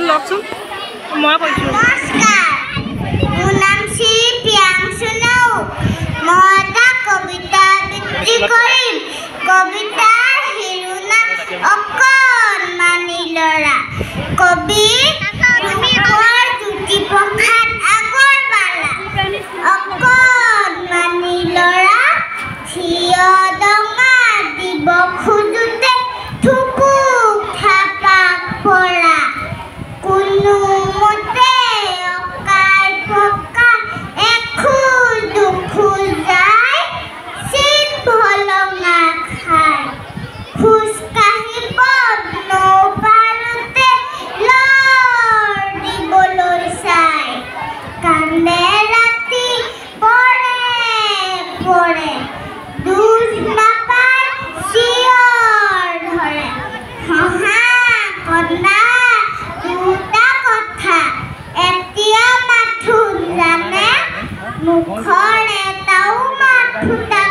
লওকচোন মই কৈছোঁ নমস্কাৰ মোৰ নাম শ্ৰী প্ৰিয়াংশু নাও মই এটা কবিতা আবৃত্তি কৰিম কবিতাৰ শিৰোনাম অকণমানি ল'ৰা কবি জ্যোতিপ্ৰসাদ আগৰৱালা অকণমানি ল'ৰা থিয় ডঙা দিব খোজোতে থুপুক থাপাক পৰা কোনোমতে অকাই পকাই এখোজ দুখোজ যায় চিত ভলঙা খাই খোজকাঢ়িব নৌপাৰতে লৰ দিবলৈ চাই কান্দে ৰাতি পৰে পৰে দুখ নাপায় চিঞৰ ধৰে হহা কন্দা দুটা কথা এতিয়া মাথো জানে মুখৰ এটাও মাত ফুটা